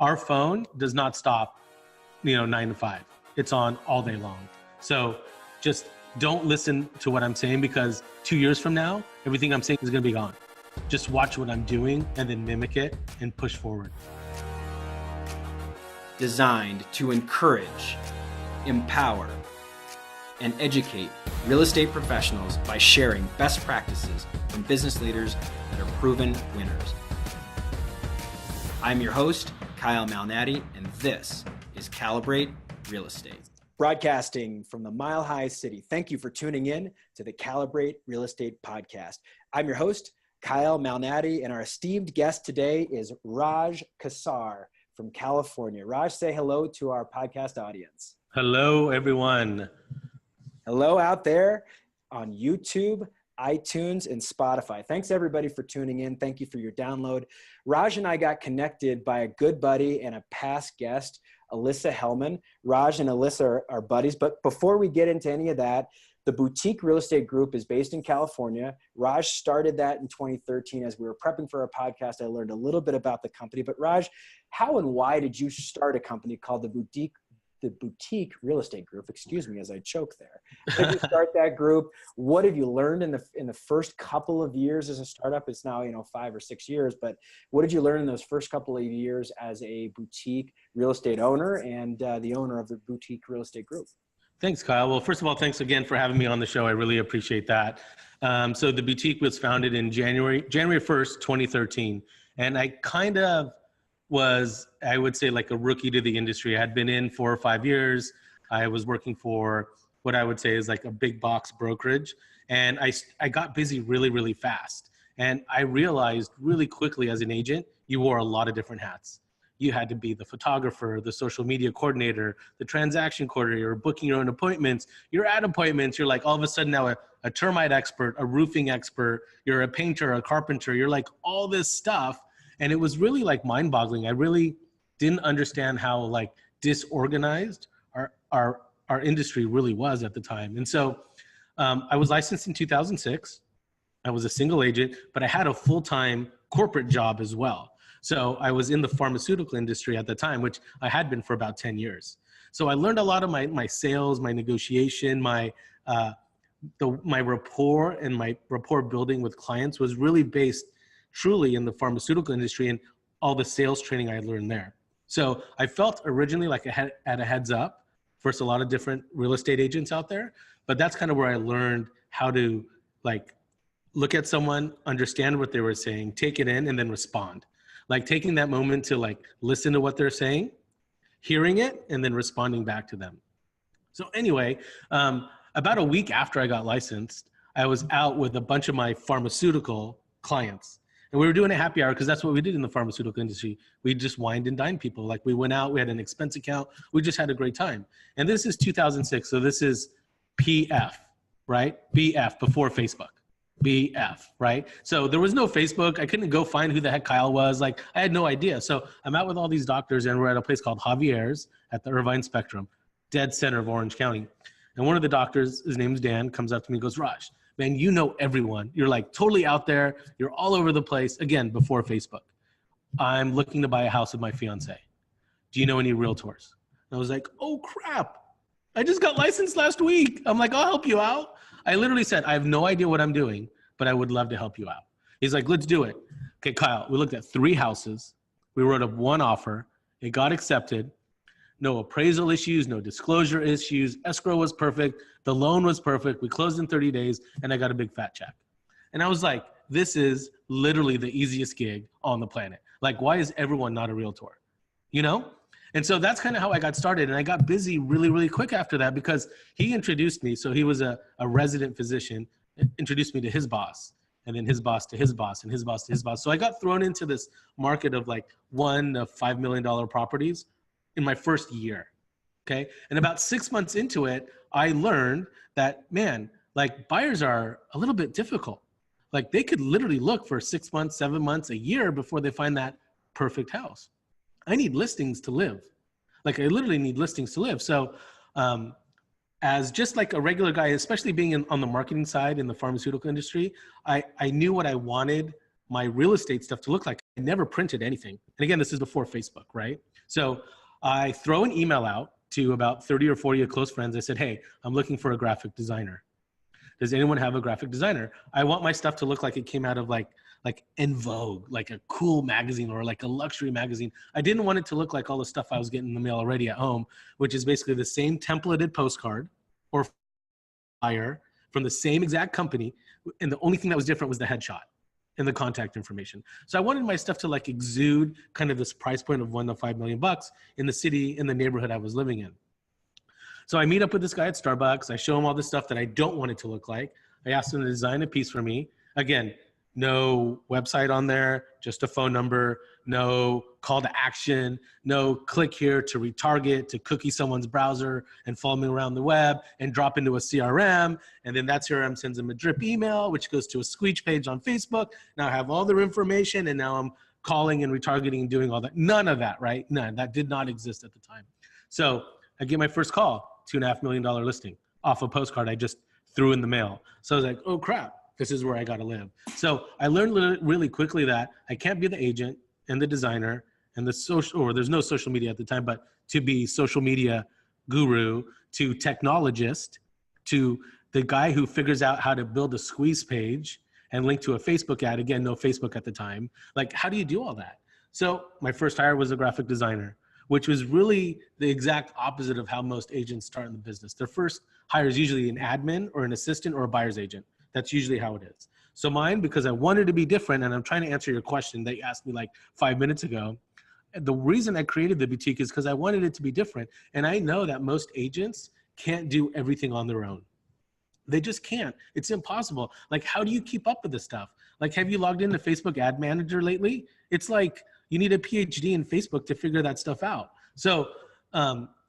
Our phone does not stop, 9 to 5. It's on all day long. So just don't listen to what I'm saying, because 2 years from now, everything I'm saying is going to be gone. Just watch what I'm doing and then mimic it and push forward. Designed to encourage, empower, and educate real estate professionals by sharing best practices from business leaders that are proven winners. I'm your host, Kyle Malnati, and this is Calibrate Real Estate. Broadcasting from the Mile High City. Thank you for tuning in to the Calibrate Real Estate Podcast. I'm your host, Kyle Malnati, and our esteemed guest today is Raj Qsar from California. Raj, say hello to our podcast audience. Hello, everyone. Hello out there on YouTube, iTunes, and Spotify. Thanks everybody for tuning in. Thank you for your download. Raj and I got connected by a good buddy and a past guest, Alyssa Hellman. Raj and Alyssa are buddies, but before we get into any of that, the Boutique Real Estate Group is based in California. Raj started that in 2013. As we were prepping for our podcast, I learned a little bit about the company. But Raj, how and why did you start a company called the Boutique Real Estate Group? Excuse me as I choke there. How did you start that group? What have you learned in the first couple of years as a startup? It's now 5 or 6 years, but what did you learn in those first couple of years as a boutique real estate owner and the owner of the Boutique Real Estate Group? Thanks, Kyle. Well, first of all, thanks again for having me on the show. I really appreciate that. So the Boutique was founded in January 1st, 2013. And I kind of was, I would say, like a rookie to the industry. I had been in 4 or 5 years. I was working for what I would say is like a big box brokerage. And I got busy really, really fast. And I realized really quickly as an agent, you wore a lot of different hats. You had to be the photographer, the social media coordinator, the transaction coordinator, you're booking your own appointments. You're at appointments. You're like all of a sudden now a termite expert, a roofing expert. You're a painter, a carpenter. You're like all this stuff. And it was really like mind boggling. I really didn't understand how like disorganized our industry really was at the time. And so I was licensed in 2006. I was a single agent, but I had a full-time corporate job as well. So I was in the pharmaceutical industry at the time, which I had been for about 10 years. So I learned a lot of my sales, my negotiation, my rapport and my rapport building with clients was really based truly in the pharmaceutical industry and all the sales training I had learned there. So I felt originally like I had a heads up versus a lot of different real estate agents out there, but that's kind of where I learned how to like look at someone, understand what they were saying, take it in, and then respond. Like taking that moment to like listen to what they're saying, hearing it, and then responding back to them. So anyway, about a week after I got licensed, I was out with a bunch of my pharmaceutical clients. And we were doing a happy hour because that's what we did in the pharmaceutical industry. We just wined and dined people. Like we went out, we had an expense account. We just had a great time. And this is 2006. So this is PF, right? BF, before Facebook. BF, right? So there was no Facebook. I couldn't go find who the heck Kyle was. Like I had no idea. So I'm out with all these doctors and we're at a place called Javier's at the Irvine Spectrum, dead center of Orange County. And one of the doctors, his name's Dan, comes up to me and goes, Raj, man, you know everyone. You're like totally out there. You're all over the place. Again, before Facebook. I'm looking to buy a house with my fiance. Do you know any realtors? And I was like, oh crap. I just got licensed last week. I'm like, I'll help you out. I literally said, I have no idea what I'm doing, but I would love to help you out. He's like, let's do it. Okay, Kyle, we looked at 3 houses. We wrote up 1 offer. It got accepted. No appraisal issues, no disclosure issues. Escrow was perfect. The loan was perfect. We closed in 30 days and I got a big fat check. And I was like, this is literally the easiest gig on the planet. Like, why is everyone not a realtor? You know? And so that's kind of how I got started. And I got busy really, really quick after that because he introduced me. So he was a resident physician, introduced me to his boss, and then his boss to his boss, and his boss to his boss. So I got thrown into this market of like $1 to $5 million properties in my first year. Okay. And about 6 months into it, I learned that, man, like buyers are a little bit difficult. Like they could literally look for 6 months, 7 months, a year before they find that perfect house. I need listings to live. Like I literally need listings to live. So as just like a regular guy, especially being on the marketing side in the pharmaceutical industry, I knew what I wanted my real estate stuff to look like. I never printed anything. And again, this is before Facebook, right? So I throw an email out to about 30 or 40 of close friends. I said, hey, I'm looking for a graphic designer. Does anyone have a graphic designer? I want my stuff to look like it came out of like En Vogue, like a cool magazine or like a luxury magazine. I didn't want it to look like all the stuff I was getting in the mail already at home, which is basically the same templated postcard or flyer from the same exact company. And the only thing that was different was the headshot and the contact information. So I wanted my stuff to like exude kind of this price point of $1 to $5 million in the city, in the neighborhood I was living in. So I meet up with this guy at Starbucks. I show him all the stuff that I don't want it to look like. I asked him to design a piece for me. Again, no website on there, just a phone number, no call to action, no click here to retarget, to cookie someone's browser and follow me around the web and drop into a CRM. And then that CRM sends them a drip email, which goes to a squeech page on Facebook. Now I have all their information and now I'm calling and retargeting and doing all that. None of that, right? None. That did not exist at the time. So I get my first call, $2.5 million listing off a postcard I just threw in the mail. So I was like, oh crap. This is where I got to live. So I learned really quickly that I can't be the agent and the designer and the social, or there's no social media at the time, but to be social media guru, to technologist, to the guy who figures out how to build a squeeze page and link to a Facebook ad. Again, no Facebook at the time. Like, how do you do all that? So my first hire was a graphic designer, which was really the exact opposite of how most agents start in the business. Their first hire is usually an admin or an assistant or a buyer's agent. That's usually how it is. So mine, because I wanted to be different, and I'm trying to answer your question that you asked me like 5 minutes ago, the reason I created the boutique is because I wanted it to be different. And I know that most agents can't do everything on their own. They just can't. It's impossible. Like, how do you keep up with this stuff? Like, have you logged into Facebook Ad Manager lately? It's like you need a PhD in Facebook to figure that stuff out. So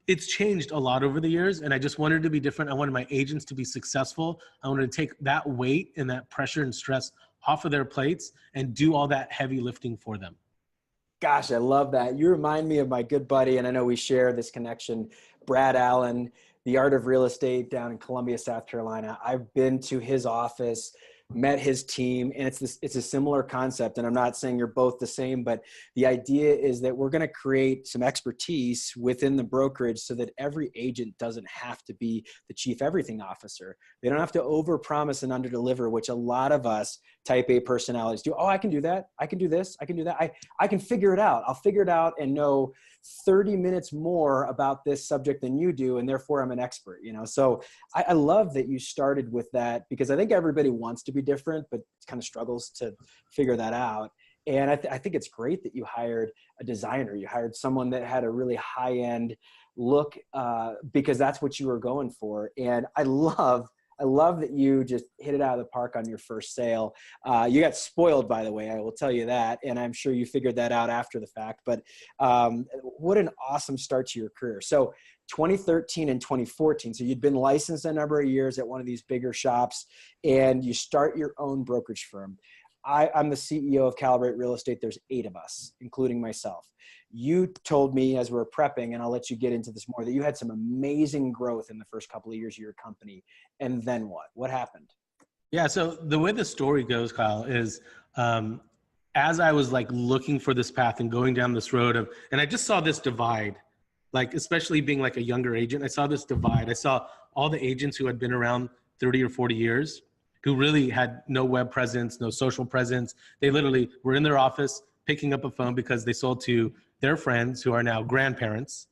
it's changed a lot over the years, and I just wanted to be different. I wanted my agents to be successful. I wanted to take that weight and that pressure and stress off of their plates and do all that heavy lifting for them. Gosh, I love that. You remind me of my good buddy, and I know we share this connection, Brad Allen, the Art of Real Estate down in Columbia, South Carolina. I've been to his office, met his team, and it's a similar concept. And I'm not saying you're both the same, but the idea is that we're going to create some expertise within the brokerage so that every agent doesn't have to be the chief everything officer. They don't have to overpromise and underdeliver, which a lot of us type A personalities do. Oh, I can do that. I can do this. I can do that. I can figure it out. I'll figure it out and know 30 minutes more about this subject than you do, and therefore I'm an expert, you know? So I love that you started with that, because I think everybody wants to be different, but kind of struggles to figure that out. And I think it's great that you hired a designer. You hired someone that had a really high-end look, because that's what you were going for. And I love that you just hit it out of the park on your first sale. You got spoiled, by the way, I will tell you that. And I'm sure you figured that out after the fact. But what an awesome start to your career. So 2013 and 2014. So you'd been licensed a number of years at one of these bigger shops, and you start your own brokerage firm. I'm the CEO of Calibrate Real Estate. There's 8 of us, including myself. You told me as we were prepping, and I'll let you get into this more, that you had some amazing growth in the first couple of years of your company. And then what? What happened? Yeah, so the way the story goes, Kyle, is as I was like looking for this path and going down this road of, and I just saw this divide, like especially being like a younger agent, I saw this divide. I saw all the agents who had been around 30 or 40 years who really had no web presence, no social presence. They literally were in their office picking up a phone because they sold to their friends who are now grandparents,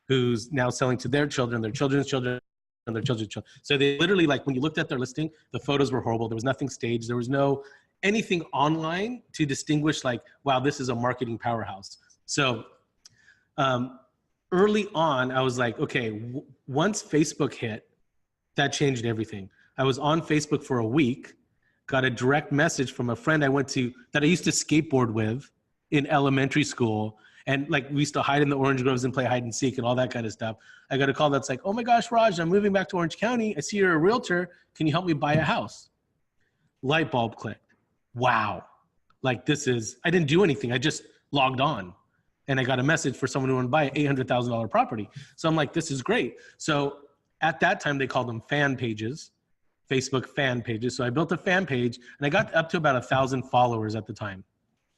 who's now selling to their children, their children's children, and their children's children. So they literally, like when you looked at their listing, the photos were horrible. There was nothing staged. There was no anything online to distinguish like, wow, this is a marketing powerhouse. So early on, I was like, okay, once Facebook hit, that changed everything. I was on Facebook for a week, got a direct message from a friend that I used to skateboard with in elementary school. And like we used to hide in the orange groves and play hide and seek and all that kind of stuff. I got a call that's like, oh my gosh, Raj, I'm moving back to Orange County. I see you're a realtor. Can you help me buy a house? Light bulb clicked. Wow. Like I didn't do anything. I just logged on and I got a message for someone who wanted to buy an $800,000 property. So I'm like, this is great. So at that time, they called them fan pages. Facebook fan pages. So I built a fan page and I got up to about 1,000 followers at the time.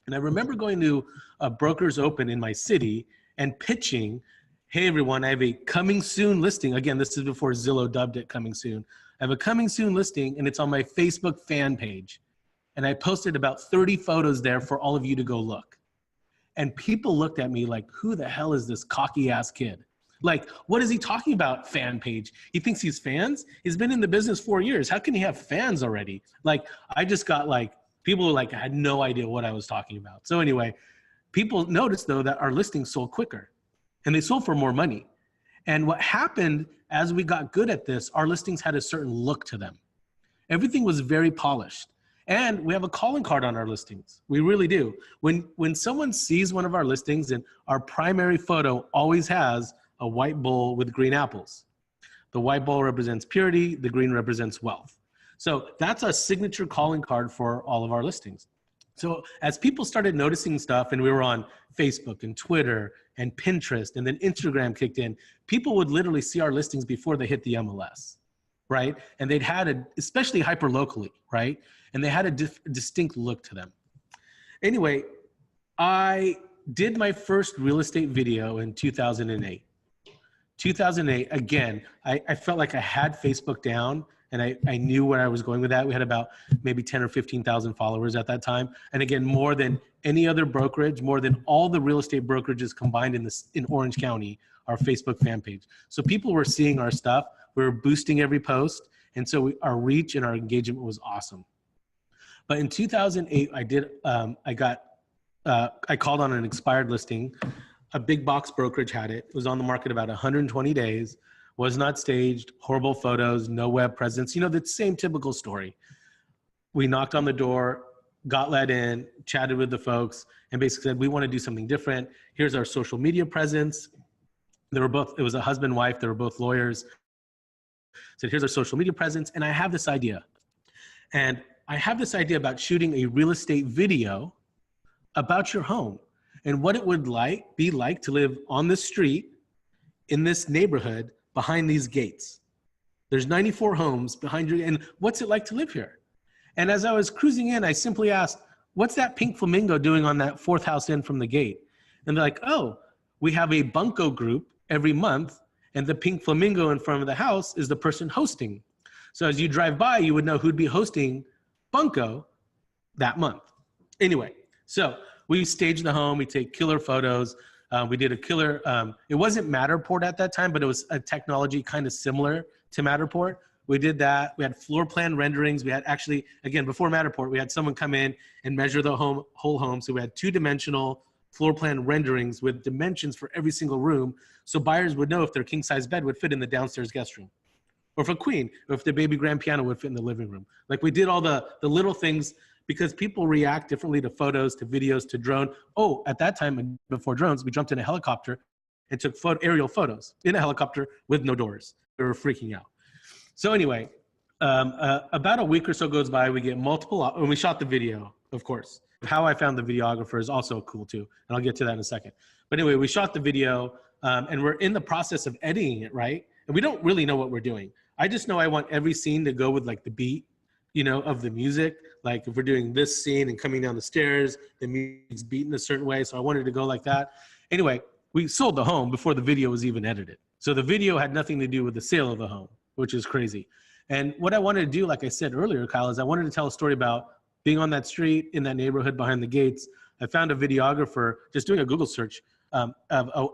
And I remember going to a broker's open in my city and pitching, hey everyone, I have a coming soon listing. Again, this is before Zillow dubbed it coming soon. I have a coming soon listing and it's on my Facebook fan page. And I posted about 30 photos there for all of you to go look. And people looked at me like, who the hell is this cocky ass kid? Like, what is he talking about, fan page? He thinks he's fans? He's been in the business 4 years. How can he have fans already? Like, I just got like, people were like, I had no idea what I was talking about. So anyway, people noticed though that our listings sold quicker and they sold for more money. And what happened as we got good at this, our listings had a certain look to them. Everything was very polished. And we have a calling card on our listings. We really do. When someone sees one of our listings, and our primary photo always has a white bowl with green apples. The white bowl represents purity, the green represents wealth. So that's a signature calling card for all of our listings. So as people started noticing stuff, and we were on Facebook and Twitter and Pinterest, and then Instagram kicked in, people would literally see our listings before they hit the MLS, right? And they'd had especially hyper locally, right? And they had a distinct look to them. Anyway, I did my first real estate video in 2008. 2008, again, I felt like I had Facebook down and I knew where I was going with that. We had about maybe 10 or 15,000 followers at that time. And again, more than any other brokerage, more than all the real estate brokerages combined in Orange County, our Facebook fan page. So people were seeing our stuff. We were boosting every post. And so our reach and our engagement was awesome. But in 2008, I called on an expired listing. A big box brokerage had it. It was on the market about 120 days, was not staged, horrible photos, no web presence. You know, the same typical story. We knocked on the door, got let in, chatted with the folks, and basically said, we want to do something different. Here's our social media presence. It was a husband and wife. They were both lawyers. Said, here's our social media presence. And I have this idea. And I have this idea about shooting a real estate video about your home and what it would be like to live on this street in this neighborhood behind these gates. There's 94 homes behind you, and what's it like to live here? And as I was cruising in, I simply asked, what's that pink flamingo doing on that fourth house in from the gate? And they're like, oh, we have a bunco group every month, and the pink flamingo in front of the house is the person hosting. So as you drive by, you would know who'd be hosting bunco that month. Anyway, so we staged the home, we take killer photos. We did a killer, it wasn't Matterport at that time, but it was a technology kind of similar to Matterport. We did that. We had floor plan renderings. We had actually, again, before Matterport, we had someone come in and measure the whole home. So we had 2-dimensional floor plan renderings with dimensions for every single room. So buyers would know if their king size bed would fit in the downstairs guest room, or if a queen, or if the baby grand piano would fit in the living room. Like, we did all the little things because people react differently to photos, to videos, to drone. Oh, at that time, before drones, we jumped in a helicopter and took aerial photos in a helicopter with no doors. We were freaking out. So anyway, about a week or so goes by, we get and we shot the video, of course. How I found the videographer is also cool too, and I'll get to that in a second. But anyway, we shot the video, and we're in the process of editing it, right? And we don't really know what we're doing. I just know I want every scene to go with like the beat, you know, of the music. Like if we're doing this scene and coming down the stairs, the music's beaten a certain way. So I wanted to go like that. Anyway, we sold the home before the video was even edited. So the video had nothing to do with the sale of the home, which is crazy. And what I wanted to do, like I said earlier, Kyle, is I wanted to tell a story about being on that street in that neighborhood behind the gates. I found a videographer just doing a Google search, and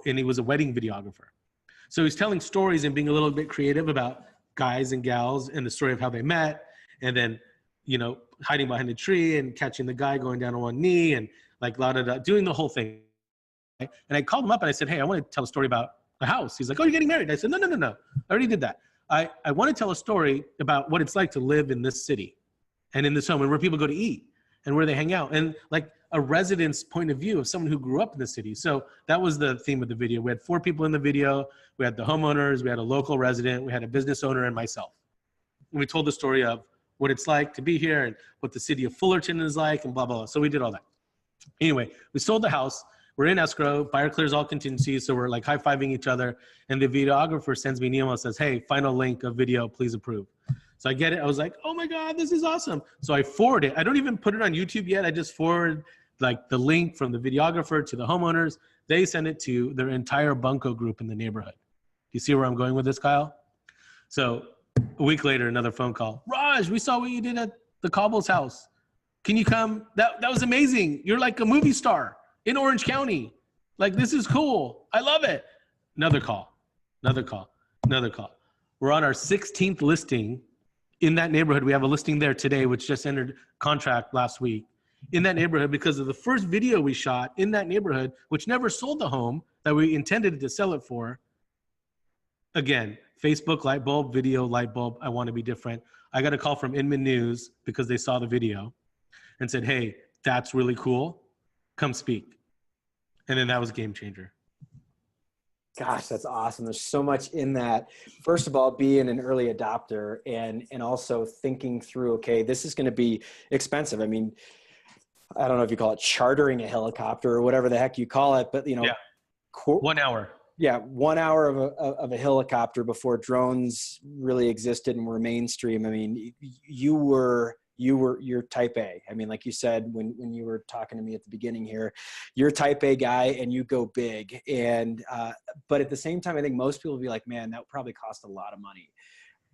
he was a wedding videographer. So he's telling stories and being a little bit creative about guys and gals and the story of how they met, and then, you know, hiding behind a tree and catching the guy going down on one knee and like doing the whole thing. And I called him up and I said, hey, I want to tell a story about the house. He's like, oh, you're getting married. I said, no. I already did that. I want to tell a story about what it's like to live in this city and in this home and where people go to eat and where they hang out, and like a resident's point of view of someone who grew up in the city. So that was the theme of the video. We had 4 people in the video. We had the homeowners, we had a local resident, we had a business owner, and myself. And we told the story of what it's like to be here and what the city of Fullerton is like and blah, blah, blah. So we did all that. Anyway, we sold the house. We're in escrow. Buyer clears all contingencies. So we're like high-fiving each other. And the videographer sends me an email and says, hey, final link of video, please approve. So I get it. I was like, oh my God, this is awesome. So I forward it. I don't even put it on YouTube yet. I just forward like the link from the videographer to the homeowners. They send it to their entire bunco group in the neighborhood. Do you see where I'm going with this, Kyle? So a week later, another phone call. Raj, we saw what you did at the Cobble's house. Can you come? That was amazing. You're like a movie star in Orange County. Like, this is cool. I love it. Another call, another call, another call. We're on our 16th listing in that neighborhood. We have a listing there today, which just entered contract last week in that neighborhood because of the first video we shot in that neighborhood, which never sold the home that we intended to sell it for. Again, Facebook light bulb, video light bulb. I want to be different. I got a call from Inman News because they saw the video and said, hey, that's really cool. Come speak. And then that was a game changer. Gosh, that's awesome. There's so much in that. First of all, being an early adopter and also thinking through, okay, this is going to be expensive. I mean, I don't know if you call it chartering a helicopter or whatever the heck you call it, but yeah. 1 hour. Yeah. 1 hour of a helicopter before drones really existed and were mainstream. I mean, you're type A. I mean, like you said, when you were talking to me at the beginning here, you're type A guy and you go big. And, but at the same time, I think most people would be like, man, that would probably cost a lot of money.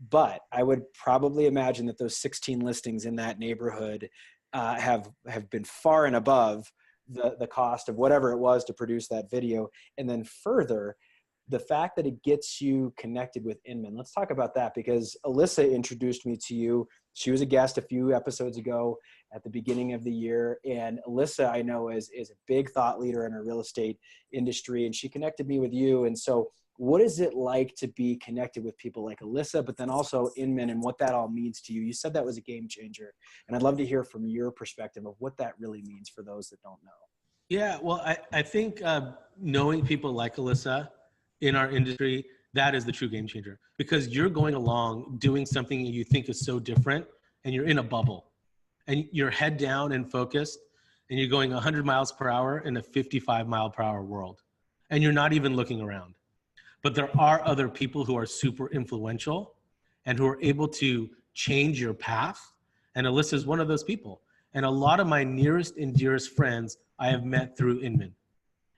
But I would probably imagine that those 16 listings in that neighborhood have been far and above the cost of whatever it was to produce that video. And then further, the fact that it gets you connected with Inman. Let's talk about that because Alyssa introduced me to you. She was a guest a few episodes ago at the beginning of the year. And Alyssa, I know, is a big thought leader in our real estate industry. And she connected me with you. And so what is it like to be connected with people like Alyssa, but then also Inman and what that all means to you? You said that was a game changer. And I'd love to hear from your perspective of what that really means for those that don't know. Yeah, well, I think knowing people like Alyssa in our industry, that is the true game changer because you're going along doing something you think is so different and you're in a bubble and you're head down and focused and you're going 100 miles per hour in a 55 mile per hour world and you're not even looking around. But there are other people who are super influential and who are able to change your path. And Alyssa is one of those people. And a lot of my nearest and dearest friends I have met through Inman.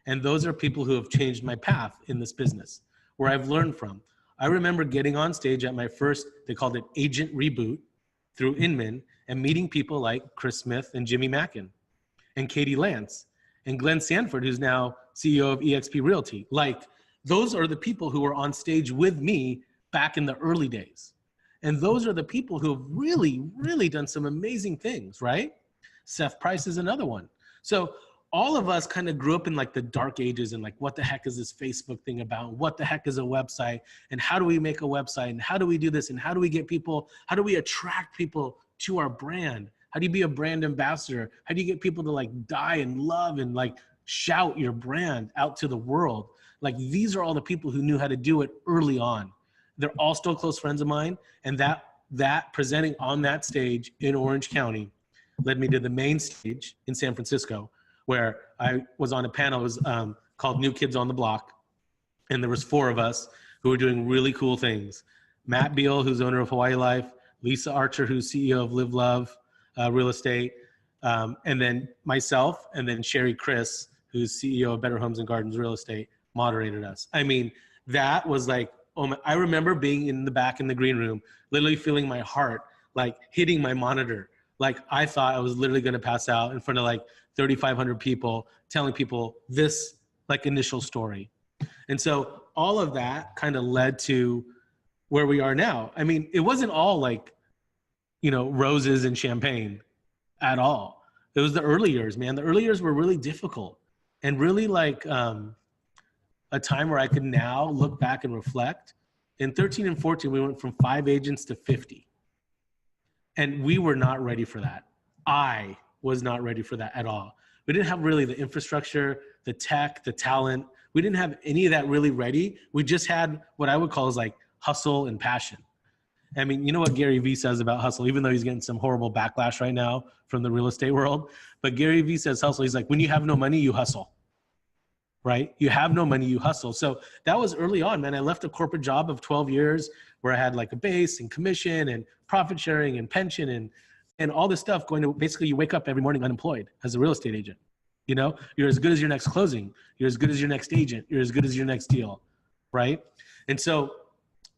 And those are people who have changed my path in this business, where I've learned from. I remember getting on stage at my first, they called it agent reboot through Inman, and meeting people like Chris Smith and Jimmy Mackin and Katie Lance and Glenn Sanford, who's now CEO of eXp Realty. Like, those are the people who were on stage with me back in the early days. And those are the people who have really, really done some amazing things, right? Seth Price is another one. So all of us kind of grew up in like the dark ages and like, what the heck is this Facebook thing about? What the heck is a website? And how do we make a website? And how do we do this? And how do we get people, how do we attract people to our brand? How do you be a brand ambassador? How do you get people to like die and love and like shout your brand out to the world? Like, these are all the people who knew how to do it early on. They're all still close friends of mine. And that presenting on that stage in Orange County led me to the main stage in San Francisco, where I was on a panel. It was called New Kids on the Block. And there was 4 of us who were doing really cool things. Matt Beal, who's owner of Hawaii Life, Lisa Archer, who's CEO of Live Love Real Estate, and then myself, and then Sherry Chris, who's CEO of Better Homes and Gardens Real Estate, moderated us. I mean, that was like, oh my, I remember being in the back in the green room, literally feeling my heart, like hitting my monitor. Like, I thought I was literally going to pass out in front of like 3,500 people, telling people this like initial story. And so all of that kind of led to where we are now. I mean, it wasn't all like, you know, roses and champagne at all. It was the early years, man. The early years were really difficult and really like a time where I could now look back and reflect. In 13 and 14, we went from 5 agents to 50. And we were not ready for that. I was not ready for that at all. We didn't have really the infrastructure, the tech, the talent. We didn't have any of that really ready. We just had what I would call is like hustle and passion. I mean, you know what Gary Vee says about hustle, even though he's getting some horrible backlash right now from the real estate world. But Gary Vee says hustle. He's like, when you have no money, you hustle. right? You have no money, you hustle. So that was early on, man. I left a corporate job of 12 years where I had like a base and commission and profit sharing and pension and all this stuff going to basically you wake up every morning unemployed as a real estate agent. You know, you're as good as your next closing. You're as good as your next agent. You're as good as your next deal, right? And so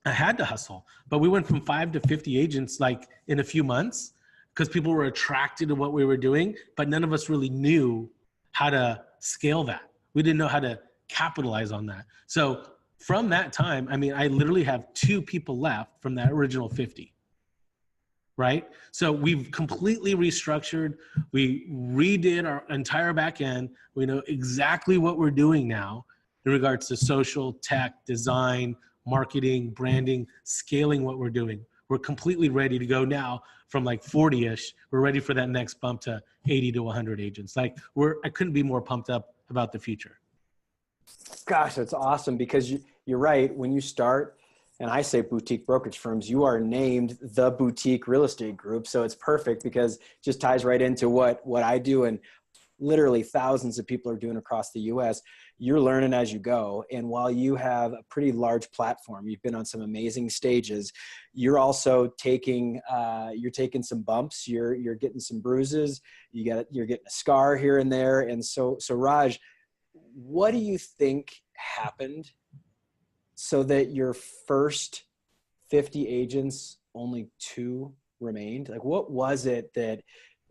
I had to hustle, but we went from 5 to 50 agents like in a few months because people were attracted to what we were doing, but none of us really knew how to scale that. We didn't know how to capitalize on that. So from that time, I mean, I literally have 2 people left from that original 50, right? So we've completely restructured. We redid our entire back end. We know exactly what we're doing now in regards to social, tech, design, marketing, branding, scaling what we're doing. We're completely ready to go now from like 40-ish. We're ready for that next bump to 80 to 100 agents. Like I couldn't be more pumped up about the future. Gosh, that's awesome because you're right. When you start, and I say boutique brokerage firms, you are named the boutique real estate group. So it's perfect because it just ties right into what I do. And literally thousands of people are doing across the US. You're learning as you go. And while you have a pretty large platform, you've been on some amazing stages, you're also taking some bumps, you're getting some bruises, you're getting a scar here and there. And so Raj, what do you think happened so that your first 50 agents, only 2 remained? Like, what was it that,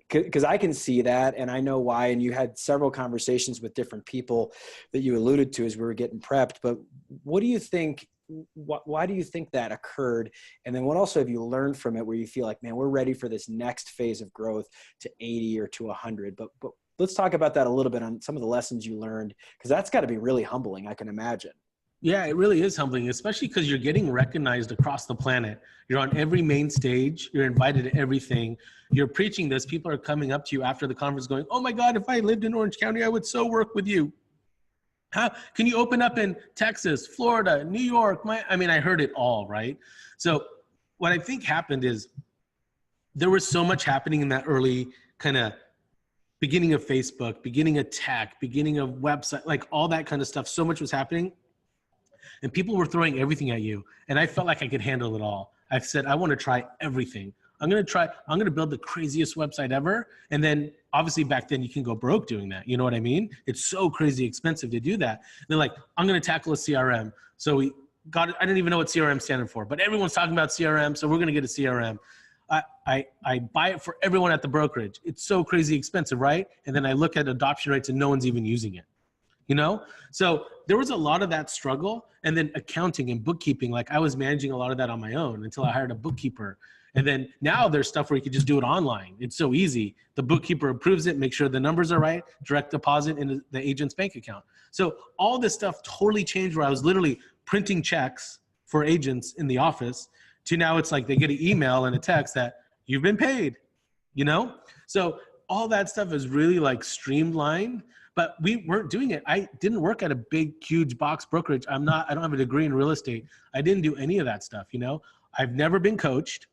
because I can see that and I know why, and you had several conversations with different people that you alluded to as we were getting prepped, but what do you think, why do you think that occurred? And then what also have you learned from it where you feel like, man, we're ready for this next phase of growth to 80 or to 100? But let's talk about that a little bit on some of the lessons you learned, because that's got to be really humbling, I can imagine. Yeah, it really is humbling, especially because you're getting recognized across the planet. You're on every main stage. You're invited to everything. You're preaching this. People are coming up to you after the conference going, oh my God, if I lived in Orange County, I would so work with you. How can you open up in Texas, Florida, New York? I heard it all, right? So what I think happened is there was so much happening in that early kind of beginning of Facebook, beginning of tech, beginning of website, like all that kind of stuff. So much was happening. And people were throwing everything at you. And I felt like I could handle it all. I said, I want to try everything. I'm going to build the craziest website ever. And then obviously back then you can go broke doing that. You know what I mean? It's so crazy expensive to do that. They're like, I'm going to tackle a CRM. So we got it. I didn't even know what CRM standard for, but everyone's talking about CRM. So we're going to get a CRM. I buy it for everyone at the brokerage. It's so crazy expensive, right? And then I look at adoption rates and no one's even using it. You know? So there was a lot of that struggle. And then accounting and bookkeeping, like I was managing a lot of that on my own until I hired a bookkeeper. And then now there's stuff where you can just do it online. It's so easy. The bookkeeper approves it, make sure the numbers are right, direct deposit into the agent's bank account. So all this stuff totally changed where I was literally printing checks for agents in the office to now it's like they get an email and a text that you've been paid, you know? So all that stuff is really like streamlined. But we weren't doing it. I didn't work at a big, huge box brokerage. I don't have a degree in real estate. I didn't do any of that stuff, you know? I've never been coached,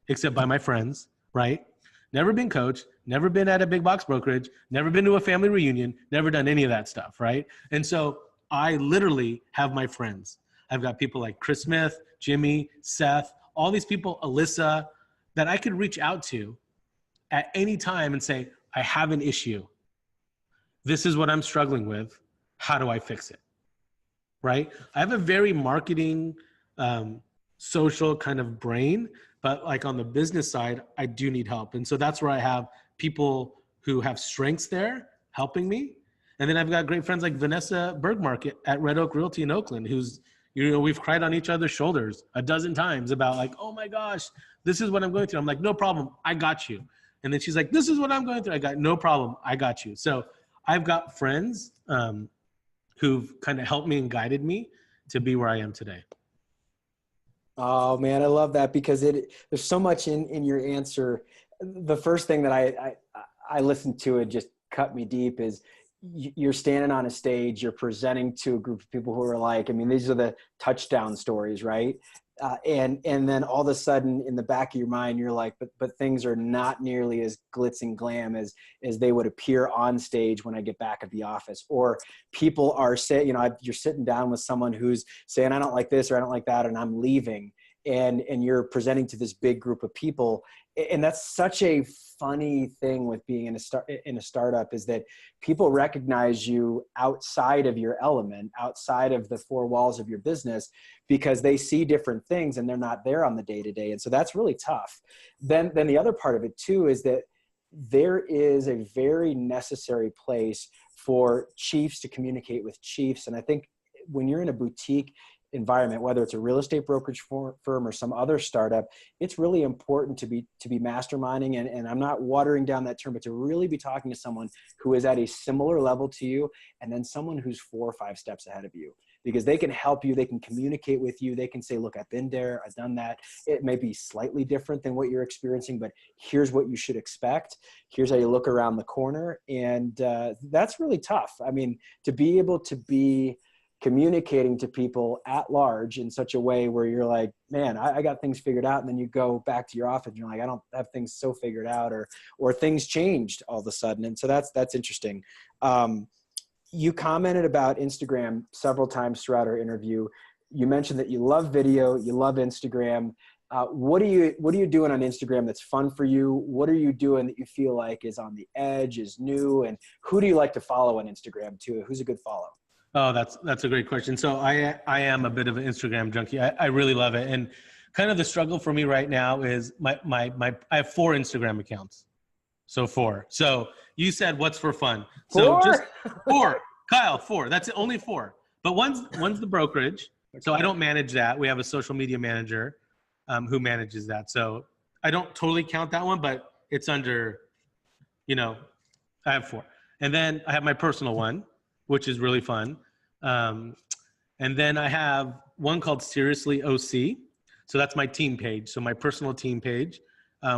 except by my friends, right? Never been coached, never been at a big box brokerage, never been to a family reunion, never done any of that stuff, right? And so I literally have my friends. I've got people like Chris Smith, Jimmy, Seth, all these people, Alyssa, that I could reach out to at any time and say, I have an issue. This is what I'm struggling with. How do I fix it? Right? I have a very marketing, social kind of brain, but like on the business side, I do need help. And so that's where I have people who have strengths there helping me. And then I've got great friends like Vanessa Bergmark at Red Oak Realty in Oakland, who's, you know, we've cried on each other's shoulders a dozen times about like, oh my gosh, this is what I'm going through. I'm like, no problem. I got you. And then she's like, this is what I'm going through. I got no problem. I got you. So I've got friends who've kind of helped me and guided me to be where I am today. Oh man, I love that because there's so much in your answer. The first thing that I listened to, it just cut me deep, is you're standing on a stage, you're presenting to a group of people who are like, I mean, these are the touchdown stories, right? And then all of a sudden in the back of your mind, you're like, but things are not nearly as glitz and glam as they would appear on stage when I get back at the office. Or people are saying, you're sitting down with someone who's saying, I don't like this or I don't like that, and I'm leaving. And you're presenting to this big group of people. And that's such a funny thing with being in a startup, is that people recognize you outside of your element, outside of the four walls of your business, because they see different things and they're not there on the day-to-day. And so that's really tough. Then the other part of it too is that there is a very necessary place for chiefs to communicate with chiefs. And I think when you're in a boutique environment, whether it's a real estate brokerage firm or some other startup, it's really important to be masterminding. And I'm not watering down that term, but to really be talking to someone who is at a similar level to you, and then someone who's 4 or 5 steps ahead of you, because they can help you. They can communicate with you. They can say, look, I've been there, I've done that. It may be slightly different than what you're experiencing, but here's what you should expect. Here's how you look around the corner. And that's really tough. I mean, to be able to be communicating to people at large in such a way where you're like, man, I got things figured out. And then you go back to your office and you're like, I don't have things so figured out, or things changed all of a sudden. And so that's interesting. You commented about Instagram several times throughout our interview. You mentioned that you love video, you love Instagram. What are you doing on Instagram that's fun for you? What are you doing that you feel like is on the edge, is new? And who do you like to follow on Instagram too? Who's a good follow? Oh, that's a great question. So I am a bit of an Instagram junkie. I really love it. And kind of the struggle for me right now is I have 4 Instagram accounts. So 4. So you said what's for fun. So 4? just 4. Kyle, 4. That's only 4. But one's the brokerage. Okay. So I don't manage that. We have a social media manager who manages that. So I don't totally count that one, but it's under, I have 4. And then I have my personal one, which is really fun. And then I have one called Seriously OC. So that's my team page. So my personal team page,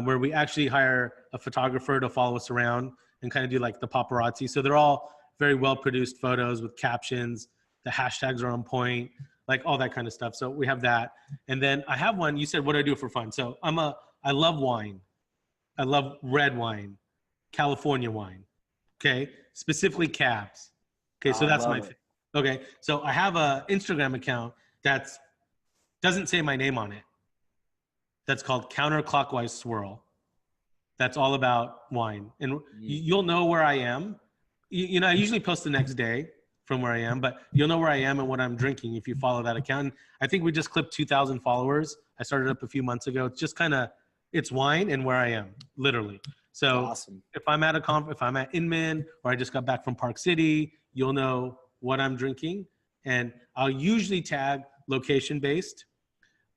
where we actually hire a photographer to follow us around and kind of do like the paparazzi. So they're all very well-produced photos with captions. The hashtags are on point, like all that kind of stuff. So we have that. And then I have one, you said, what do I do for fun? So I love wine. I love red wine, California wine. Okay. Specifically cabs. Okay, so that's my thing. Okay, so I have a Instagram account that doesn't say my name on it. That's called Counterclockwise Swirl. That's all about wine. And you'll know where I am. I usually post the next day from where I am, but you'll know where I am and what I'm drinking if you follow that account. And I think we just clipped 2,000 followers. I started up a few months ago. It's just it's wine and where I am, literally. So awesome. If I'm at if I'm at Inman, or I just got back from Park City, you'll know what I'm drinking. And I'll usually tag location based,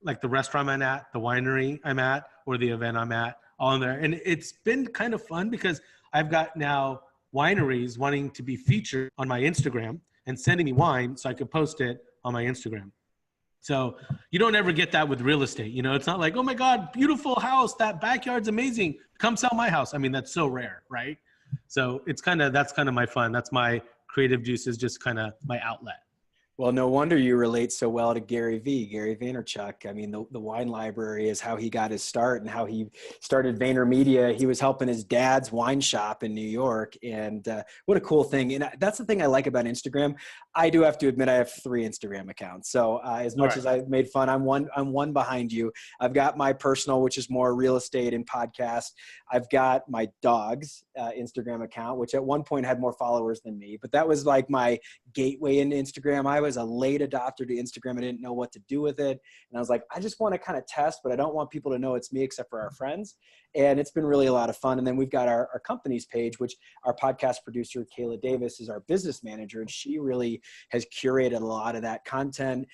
like the restaurant I'm at, the winery I'm at, or the event I'm at, all in there. And it's been kind of fun because I've got now wineries wanting to be featured on my Instagram and sending me wine so I could post it on my Instagram. So you don't ever get that with real estate. It's not like, oh my God, beautiful house, that backyard's amazing, come sell my house. I mean, that's so rare, right? So that's kind of my fun. That's my creative juices, just kind of my outlet. Well, no wonder you relate so well to Gary Vaynerchuk. I mean, the wine library is how he got his start and how he started VaynerMedia. He was helping his dad's wine shop in New York. And what a cool thing. And that's the thing I like about Instagram. I do have to admit I have 3 Instagram accounts. So as much as I made fun, I'm one behind you. I've got my personal, which is more real estate and podcast. I've got my dog's Instagram account, which at one point had more followers than me, but that was like my gateway into Instagram. I was a late adopter to Instagram. I didn't know what to do with it. And I was like, I just want to kind of test, but I don't want people to know it's me except for our friends. And it's been really a lot of fun. And then we've got our company's page, which our podcast producer, Kayla Davis, is our business manager. And she really has curated a lot of that content.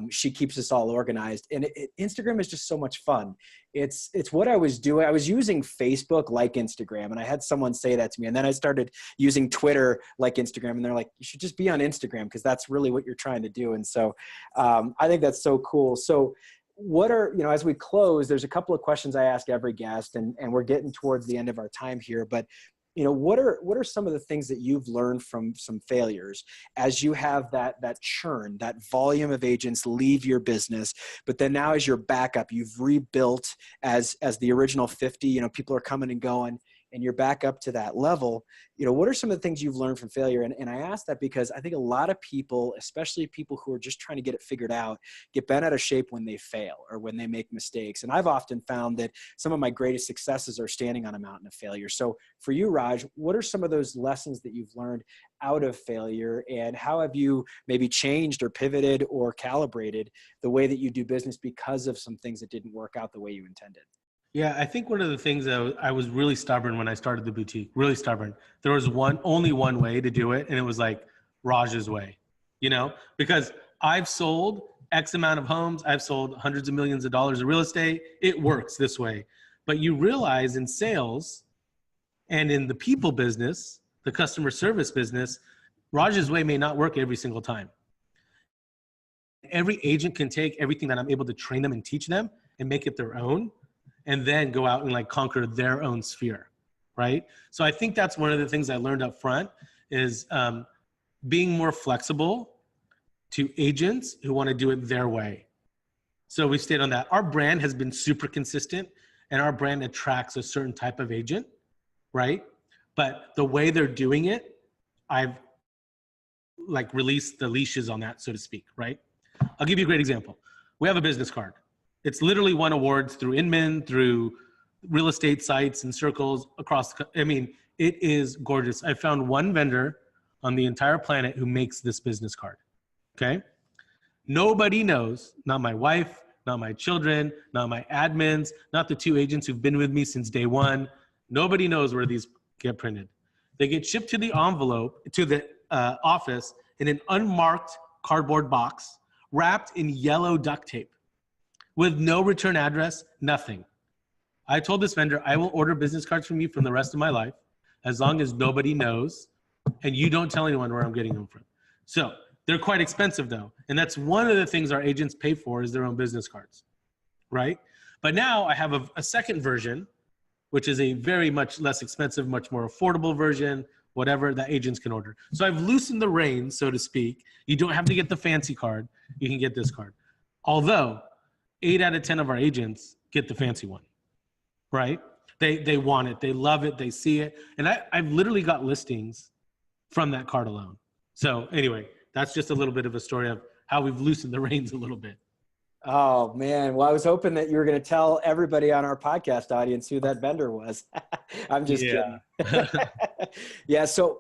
She keeps us all organized. And Instagram is just so much fun. It's what I was doing. I was using Facebook like Instagram, and I had someone say that to me. And then I started using Twitter like Instagram, and they're like, you should just be on Instagram because that's really what you're trying to do. And so I think that's so cool. So what are, as we close, there's a couple of questions I ask every guest, and we're getting towards the end of our time here, but what are some of the things that you've learned from some failures as you have that churn, that volume of agents leave your business, but then now as your backup, you've rebuilt as the original 50, people are coming and going, and you're back up to that level. What are some of the things you've learned from failure? And I ask that because I think a lot of people, especially people who are just trying to get it figured out, get bent out of shape when they fail or when they make mistakes. And I've often found that some of my greatest successes are standing on a mountain of failure. So for you, Raj, what are some of those lessons that you've learned out of failure, and how have you maybe changed or pivoted or calibrated the way that you do business because of some things that didn't work out the way you intended? Yeah, I think one of the things that I was really stubborn when I started the boutique, really stubborn. There was only one way to do it, and it was like Raj's way, because I've sold X amount of homes. I've sold hundreds of millions of dollars of real estate. It works this way. But you realize in sales and in the people business, the customer service business, Raj's way may not work every single time. Every agent can take everything that I'm able to train them and teach them and make it their own, and then go out and like conquer their own sphere, right? So I think that's one of the things I learned up front is being more flexible to agents who want to do it their way. So we stayed on that. Our brand has been super consistent, and our brand attracts a certain type of agent, right? But the way they're doing it, I've like released the leashes on that, so to speak, right? I'll give you a great example. We have a business card. It's literally won awards through Inman, through real estate sites and circles across. It is gorgeous. I found one vendor on the entire planet who makes this business card. Okay. Nobody knows, not my wife, not my children, not my admins, not the 2 agents who've been with me since day one. Nobody knows where these get printed. They get shipped to the envelope, to the office in an unmarked cardboard box, wrapped in yellow duct tape, with no return address, nothing. I told this vendor, I will order business cards from you for the rest of my life, as long as nobody knows and you don't tell anyone where I'm getting them from. So they're quite expensive though. And that's one of the things our agents pay for, is their own business cards, right? But now I have a second version, which is a very much less expensive, much more affordable version, whatever that agents can order. So I've loosened the reins, so to speak. You don't have to get the fancy card. You can get this card. Although 8 out of 10 of our agents get the fancy one, right? They want it, they love it, they see it. And I've literally got listings from that card alone. So anyway, that's just a little bit of a story of how we've loosened the reins a little bit. Oh man. Well, I was hoping that you were going to tell everybody on our podcast audience who that vendor was. I'm just kidding. Yeah. So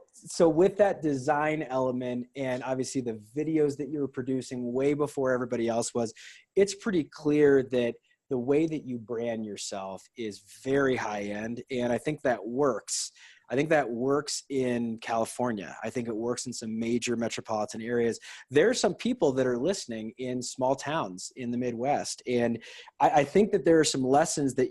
with that design element, and obviously the videos that you were producing way before everybody else was, it's pretty clear that the way that you brand yourself is very high end. And I think that works. I think that works in California. I think it works in some major metropolitan areas. There are some people that are listening in small towns in the Midwest. And I think that there are some lessons that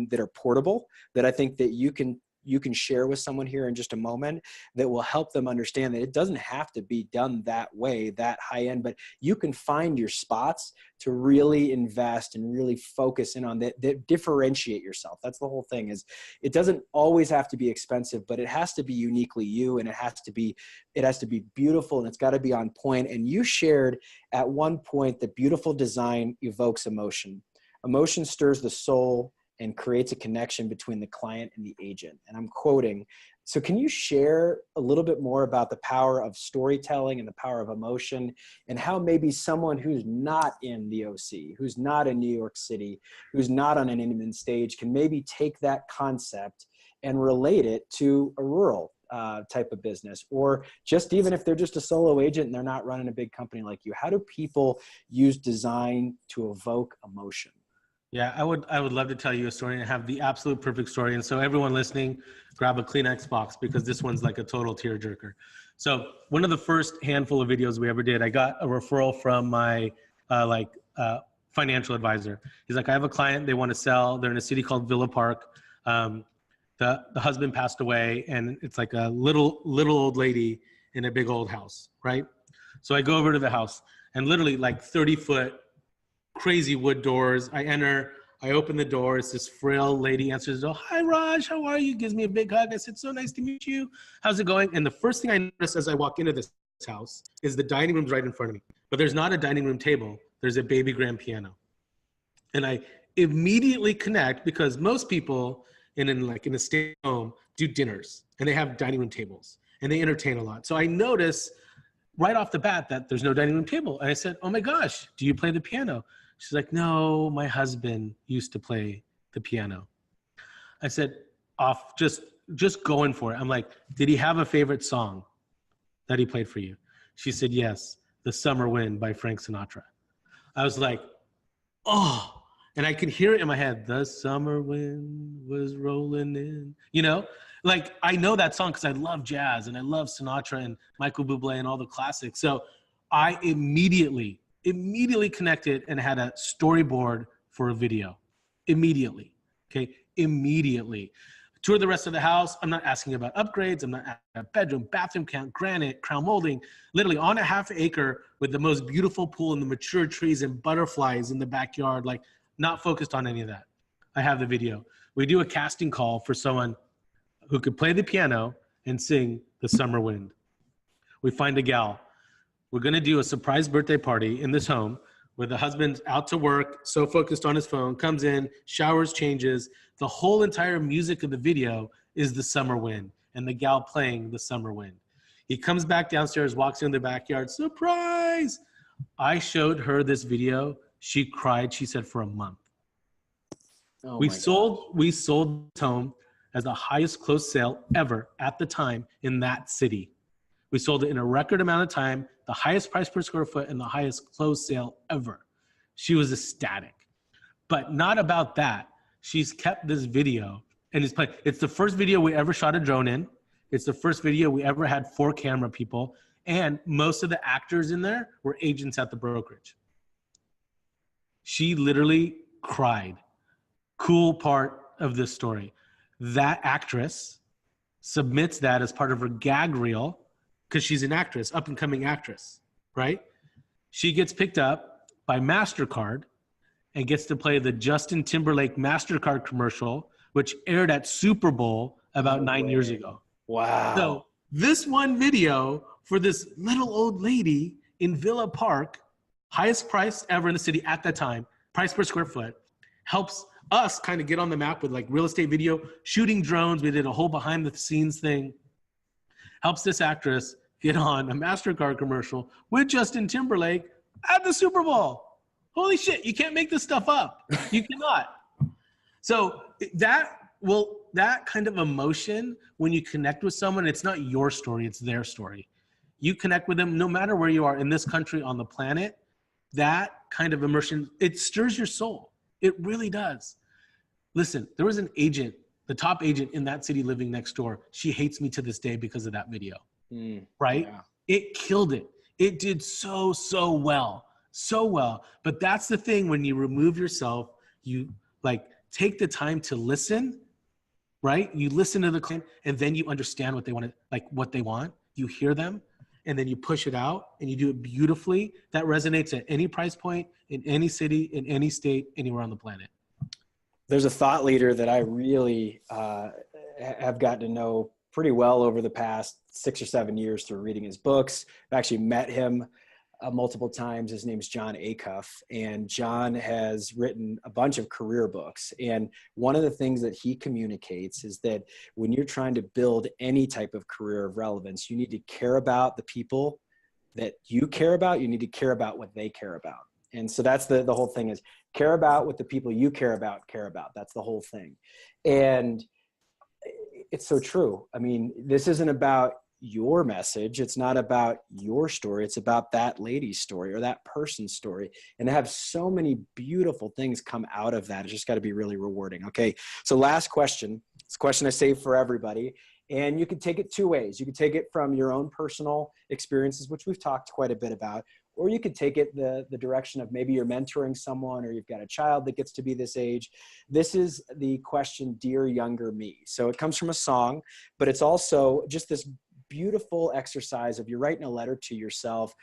that are portable, that I think that you can share with someone here in just a moment, that will help them understand that it doesn't have to be done that way, that high end, but you can find your spots to really invest and really focus in on that differentiate yourself. That's the whole thing, is it doesn't always have to be expensive, but it has to be uniquely you, and it has to be beautiful, and it's got to be on point. And you shared at one point that beautiful design evokes emotion. Emotion stirs the soul and creates a connection between the client and the agent. And I'm quoting. So can you share a little bit more about the power of storytelling and the power of emotion, and how maybe someone who's not in the OC, who's not in New York City, who's not on an Inman stage, can maybe take that concept and relate it to a rural type of business, or just even if they're just a solo agent and they're not running a big company like you? How do people use design to evoke emotion? Yeah, I would love to tell you a story and have the absolute perfect story. And so everyone listening, grab a Kleenex box, because this one's like a total tearjerker. So one of the first handful of videos we ever did, I got a referral from my financial advisor. He's like, I have a client, they want to sell. They're in a city called Villa Park. The husband passed away, and it's like a little old lady in a big old house, right? So I go over to the house, and literally like 30-foot crazy wood doors. I enter, I open the door. It's this frail lady answers the door. Hi, Raj. How are you? Gives me a big hug. I said, so nice to meet you. How's it going? And the first thing I notice as I walk into this house is the dining room's right in front of me. But there's not a dining room table. There's a baby grand piano. And I immediately connect because most people in a stay home do dinners and they have dining room tables and they entertain a lot. So I notice right off the bat that there's no dining room table. And I said, oh my gosh, do you play the piano? She's like, no, my husband used to play the piano. I said, off, just going for it. I'm like, did he have a favorite song that he played for you? She said, yes, The Summer Wind by Frank Sinatra. I was like, oh, and I could hear it in my head. The summer wind was rolling in, like I know that song because I love jazz and I love Sinatra and Michael Bublé and all the classics. So I immediately connected and had a storyboard for a video. Immediately. Toured the rest of the house. I'm not asking about upgrades. I'm not asking about bedroom, bathroom count, granite, crown molding, literally on a half acre with the most beautiful pool and the mature trees and butterflies in the backyard, like not focused on any of that. I have the video. We do a casting call for someone who could play the piano and sing The Summer Wind. We find a gal. We're going to do a surprise birthday party in this home where the husband's out to work, so focused on his phone, comes in, showers, changes. The whole entire music of the video is The Summer Wind and the gal playing The Summer Wind. He comes back downstairs, walks in the backyard, surprise! I showed her this video. She cried, she said, for a month. Oh we sold this home as the highest closed sale ever at the time in that city. We sold it in a record amount of time, the highest price per square foot and the highest closed sale ever. She was ecstatic. But not about that. She's kept this video and it's playing. It's the first video we ever shot a drone in. It's the first video we ever had 4 camera people. And most of the actors in there were agents at the brokerage. She literally cried. Cool part of this story. That actress submits that as part of her gag reel because she's an actress, up and coming actress, right? She gets picked up by MasterCard and gets to play the Justin Timberlake MasterCard commercial, which aired at Super Bowl about 9 years ago. Wow. So this one video for this little old lady in Villa Park, highest price ever in the city at that time, price per square foot, helps us kind of get on the map with like real estate video, shooting drones. We did a whole behind the scenes thing. Helps this actress get on a MasterCard commercial with Justin Timberlake at the Super Bowl. Holy shit, you can't make this stuff up. You cannot. So that kind of emotion, when you connect with someone, it's not your story, it's their story. You connect with them no matter where you are in this country, on the planet, that kind of immersion, it stirs your soul. It really does. Listen, there was an agent, the top agent in that city living next door. She hates me to this day because of that video, right? Yeah. It killed it. It did so well. So well. But that's the thing, when you remove yourself, you like take the time to listen, right? You listen to the client and then you understand what they want to, like what they want. You hear them and then you push it out and you do it beautifully. That resonates at any price point, in any city, in any state, anywhere on the planet. There's a thought leader that I really have gotten to know pretty well over the past 6 or 7 years through reading his books. I've actually met him multiple times. His name's John Acuff, and John has written a bunch of career books. And one of the things that he communicates is that when you're trying to build any type of career of relevance, you need to care about the people that you care about. You need to care about what they care about. And so that's the whole thing, is care about what the people you care about. That's the whole thing. And it's so true. I mean, this isn't about your message. It's not about your story. It's about that lady's story or that person's story. And to have so many beautiful things come out of that, it's just got to be really rewarding. Okay. So last question. It's a question I save for everybody. And you can take it 2 ways. You can take it from your own personal experiences, which we've talked quite a bit about, or you could take it the direction of maybe you're mentoring someone or you've got a child that gets to be this age. This is the question, Dear Younger Me. So it comes from a song, but it's also just this beautiful exercise of you're writing a letter to yourself.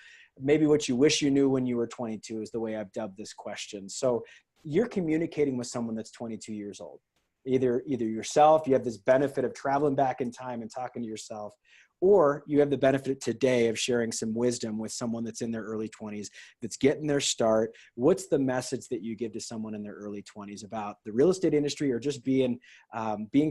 Maybe what you wish you knew when you were 22 is the way I've dubbed this question. So you're communicating with someone that's 22 years old. Either yourself, you have this benefit of traveling back in time and talking to yourself, or you have the benefit today of sharing some wisdom with someone that's in their early 20s, that's getting their start. What's the message that you give to someone in their early 20s about the real estate industry, or just being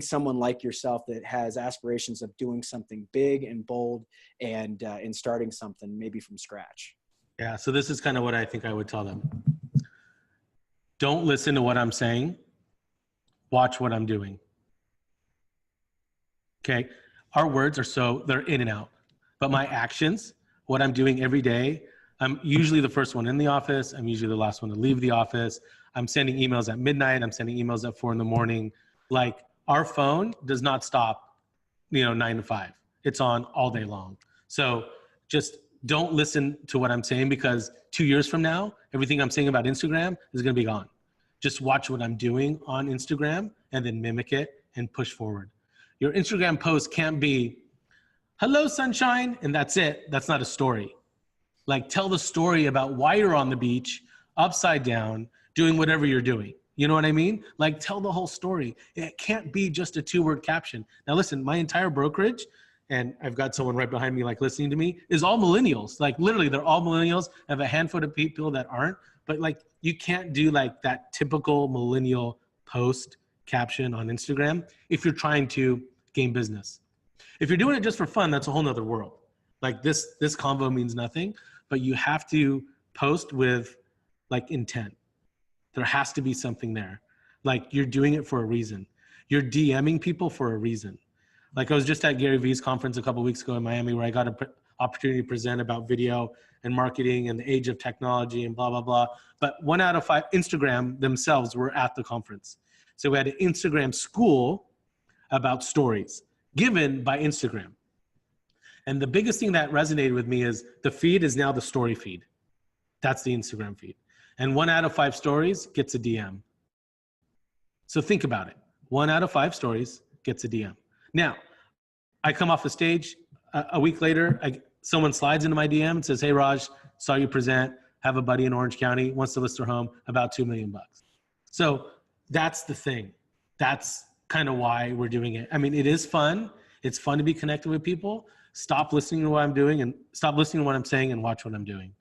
someone like yourself that has aspirations of doing something big and bold and starting something maybe from scratch? Yeah, so this is kind of what I think I would tell them. Don't listen to what I'm saying. Watch what I'm doing. Okay. Our words they're in and out, but my actions, what I'm doing every day, I'm usually the first one in the office. I'm usually the last one to leave the office. I'm sending emails at midnight. I'm sending emails at 4 a.m. Like, our phone does not stop, 9 to 5. It's on all day long. So just don't listen to what I'm saying, because 2 years from now, everything I'm saying about Instagram is going to be gone. Just watch what I'm doing on Instagram and then mimic it and push forward. Your Instagram post can't be, hello, sunshine, and that's it. That's not a story. Like, tell the story about why you're on the beach, upside down, doing whatever you're doing. You know what I mean? Like, tell the whole story. It can't be just a 2-word caption. Now, listen, my entire brokerage, and I've got someone right behind me, like, listening to me, is all millennials. Like, literally, they're all millennials. I have a handful of people that aren't. But, like, you can't do, like, that typical millennial post caption on Instagram if you're trying to gain business. If you're doing it just for fun, that's a whole nother world. Like, this convo means nothing, but you have to post with, like, intent. There has to be something there. Like, you're doing it for a reason. You're DMing people for a reason. Like, I was just at Gary Vee's conference a couple of weeks ago in Miami, where I got an opportunity to present about video and marketing and the age of technology and blah, blah, blah. But 1 out of 5, Instagram themselves were at the conference. So we had an Instagram school about stories given by Instagram. And the biggest thing that resonated with me is the feed is now the story feed. That's the Instagram feed. And 1 out of 5 stories gets a DM. So think about it. 1 out of 5 stories gets a DM. Now, I come off the stage a week later, someone slides into my DM and says, hey, Raj, saw you present, have a buddy in Orange County, wants to list their home, about $2 million. So that's the thing. That's kind of why we're doing it. I mean, it is fun. It's fun to be connected with people. Stop listening to what I'm doing and stop listening to what I'm saying and watch what I'm doing.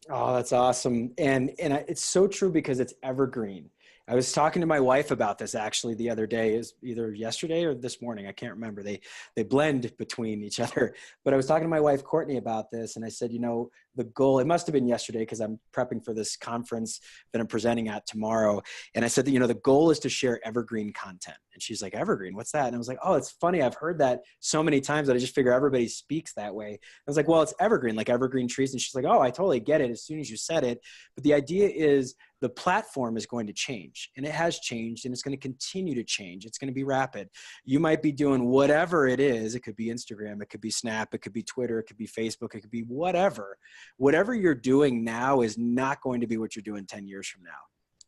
Oh, that's awesome. And it's so true, because it's evergreen. I was talking to my wife about this actually the other day, is either yesterday or this morning. I can't remember. They blend between each other, but I was talking to my wife, Courtney, about this. And I said, the goal, it must've been yesterday, because I'm prepping for this conference that I'm presenting at tomorrow. And I said that, the goal is to share evergreen content. And she's like, evergreen, what's that? And I was like, oh, it's funny. I've heard that so many times that I just figure everybody speaks that way. I was like, well, it's evergreen, like evergreen trees. And she's like, oh, I totally get it as soon as you said it. But the idea is, the platform is going to change, and it has changed, and it's going to continue to change. It's going to be rapid. You might be doing whatever it is. It could be Instagram, it could be Snap, it could be Twitter, it could be Facebook, it could be whatever. Whatever you're doing now is not going to be what you're doing 10 years from now.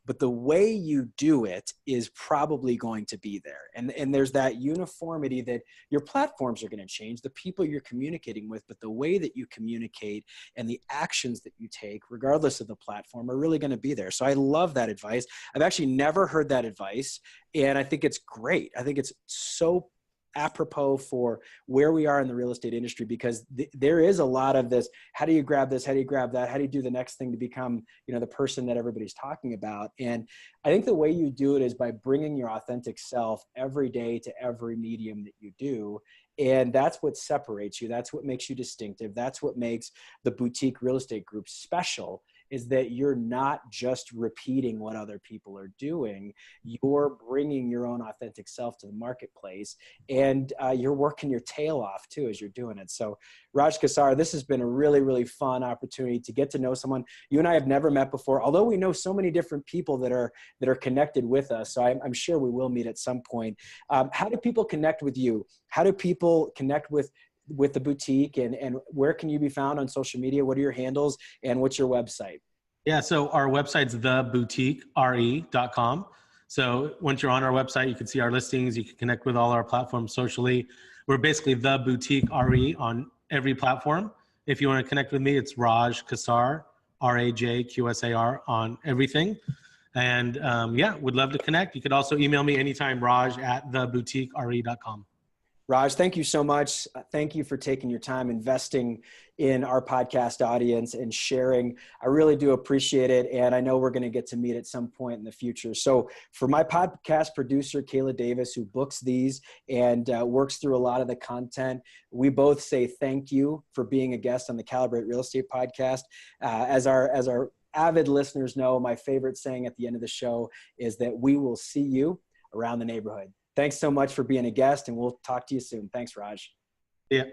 But the way you do it is probably going to be there. And there's that uniformity that your platforms are going to change, the people you're communicating with, but the way that you communicate and the actions that you take, regardless of the platform, are really going to be there. So I love that advice. I've actually never heard that advice, and I think it's great. I think it's so apropos for where we are in the real estate industry, because there is a lot of this, how do you grab this? How do you grab that? How do you do the next thing to become, the person that everybody's talking about? And I think the way you do it is by bringing your authentic self every day to every medium that you do. And that's what separates you. That's what makes you distinctive. That's what makes the boutique real estate group special, is that you're not just repeating what other people are doing. You're bringing your own authentic self to the marketplace, and you're working your tail off too as you're doing it. So Raj Qsar, this has been a really, really fun opportunity to get to know someone you and I have never met before, although we know so many different people that are connected with us. So I'm sure we will meet at some point. How do people connect with you? How do people connect with the boutique, and where can you be found on social media? What are your handles, and what's your website? Yeah, so our website's theboutiquere.com. So once you're on our website, you can see our listings. You can connect with all our platforms socially. We're basically The Boutique RE on every platform. If you want to connect with me, it's Raj Qsar, RAJQSAR on everything. And yeah, would love to connect. You could also email me anytime, raj@theboutiquere.com. Raj, thank you so much. Thank you for taking your time, investing in our podcast audience and sharing. I really do appreciate it. And I know we're going to get to meet at some point in the future. So for my podcast producer, Kayla Davis, who books these and works through a lot of the content, we both say thank you for being a guest on the Calibrate Real Estate podcast. As our avid listeners know, my favorite saying at the end of the show is that we will see you around the neighborhood. Thanks so much for being a guest, and we'll talk to you soon. Thanks, Raj. Yeah.